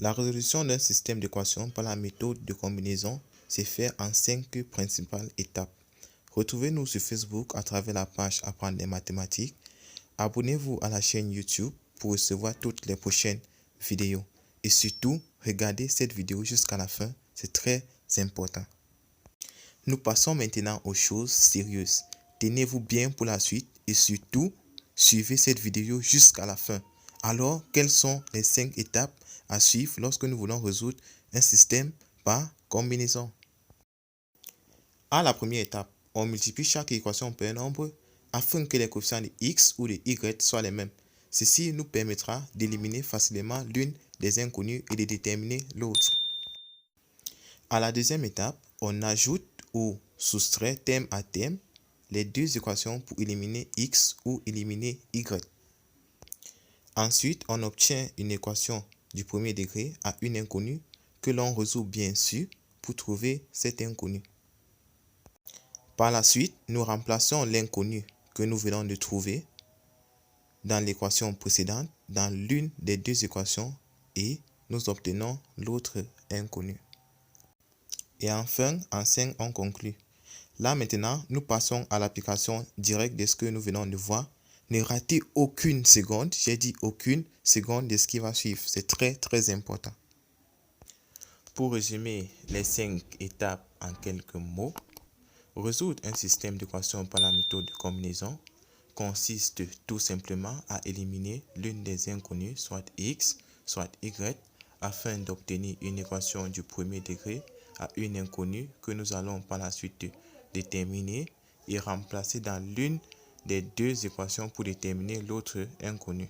La résolution d'un système d'équations par la méthode de combinaison se fait en 5 principales étapes. Retrouvez-nous sur Facebook à travers la page Apprendre les mathématiques. Abonnez-vous à la chaîne YouTube pour recevoir toutes les prochaines vidéos. Et surtout, regardez cette vidéo jusqu'à la fin, c'est très important. Nous passons maintenant aux choses sérieuses. Tenez-vous bien pour la suite et surtout, suivez cette vidéo jusqu'à la fin. Alors, quelles sont les 5 étapes à suivre lorsque nous voulons résoudre un système par combinaison? À la première étape, on multiplie chaque équation par un nombre afin que les coefficients de x ou de y soient les mêmes. Ceci nous permettra d'éliminer facilement l'une des inconnues et de déterminer l'autre. À la deuxième étape, on ajoute ou soustrait terme à terme les deux équations pour éliminer x ou éliminer y. Ensuite, on obtient une équation du premier degré à une inconnue que l'on résout bien sûr pour trouver cette inconnue. Par la suite, nous remplaçons l'inconnu que nous venons de trouver dans l'équation précédente dans l'une des deux équations et nous obtenons l'autre inconnue. Et enfin, en 5, on conclut. Là maintenant, nous passons à l'application directe de ce que nous venons de voir. Ne ratez aucune seconde, j'ai dit aucune seconde de ce qui va suivre. C'est très important. Pour résumer les 5 étapes en quelques mots, résoudre un système d'équations par la méthode de combinaison consiste tout simplement à éliminer l'une des inconnues, soit x, soit y, afin d'obtenir une équation du premier degré à une inconnue que nous allons par la suite déterminer et remplacer dans l'une des deux équations pour déterminer l'autre inconnue.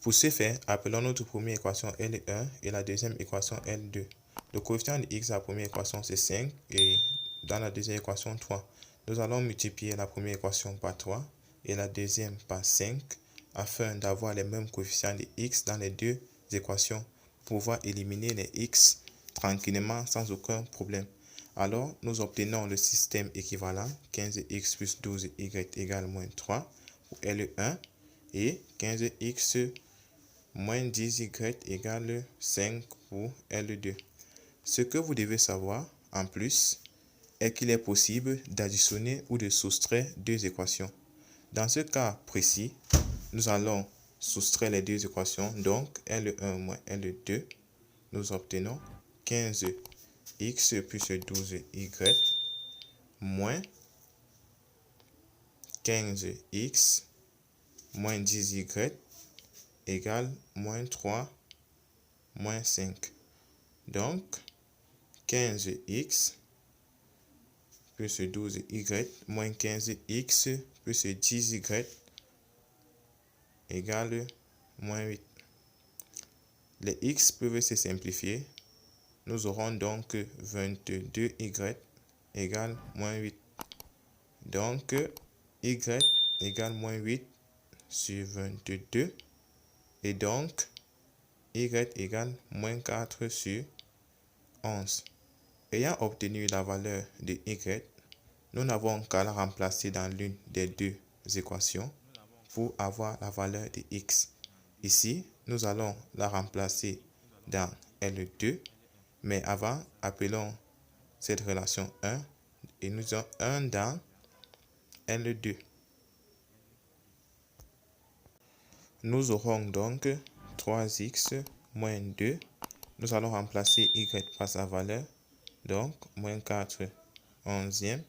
Pour ce faire, appelons notre première équation L1 et la deuxième équation L2. Le coefficient de x à la première équation c'est 5 et dans la deuxième équation 3. Nous allons multiplier la première équation par 3 et la deuxième par 5 afin d'avoir les mêmes coefficients de x dans les deux équations pour pouvoir éliminer les x tranquillement sans aucun problème. Alors, nous obtenons le système équivalent 15x plus 12y égale moins 3 pour L1 et 15x moins 10y égale 5 pour L2. Ce que vous devez savoir en plus est qu'il est possible d'additionner ou de soustraire deux équations. Dans ce cas précis, nous allons soustraire les deux équations, donc L1 moins L2. Nous obtenons 15x plus 12y moins 15x moins 10y égale moins 3 moins 5. Donc, 15x plus 12y moins 15x plus 10y égale moins 8. Les x peuvent se simplifier. Nous aurons donc 22y égale moins 8. Donc, y égale moins 8 sur 22. Et donc, y égale moins 4 sur 11. Ayant obtenu la valeur de y, nous n'avons qu'à la remplacer dans l'une des deux équations pour avoir la valeur de x. Ici, nous allons la remplacer dans L2, mais avant, appelons cette relation 1 et nous avons 1 dans L2. Nous aurons donc 3x moins 2. Nous allons remplacer y par sa valeur, donc moins 4 onzième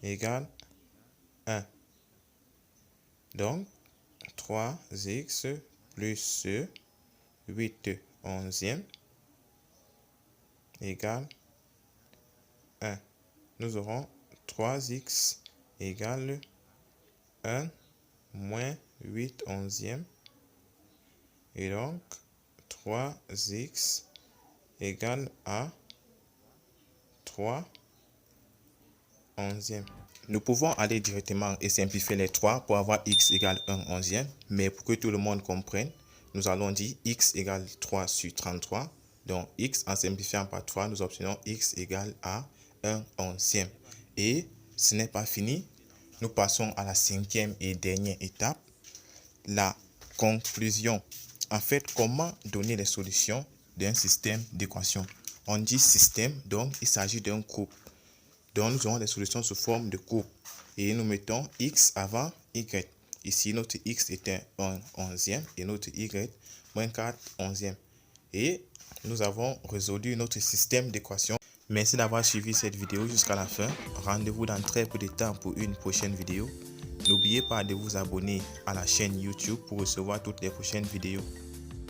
égale 1. Donc, 3x plus 8 onzième égale 1. Nous aurons 3x égale 1 moins 8 onzième. Et donc, 3x égale à 3 onzième. Nous pouvons aller directement et simplifier les 3 pour avoir x égale 1 onzième. Mais pour que tout le monde comprenne, nous allons dire x égale 3 sur 33. Donc x en simplifiant par 3, nous obtenons x égale à 1 onzième. Et ce n'est pas fini. Nous passons à la cinquième et dernière étape, la conclusion. En fait, comment donner les solutions d'un système d'équation? On dit système, donc il s'agit d'un groupe. Donc nous aurons les solutions sous forme de groupe. Et nous mettons x avant y. Ici, notre x était 1 onzième et notre y, moins 4 onzième. Et nous avons résolu notre système d'équation. Merci d'avoir suivi cette vidéo jusqu'à la fin. Rendez-vous dans très peu de temps pour une prochaine vidéo. N'oubliez pas de vous abonner à la chaîne YouTube pour recevoir toutes les prochaines vidéos.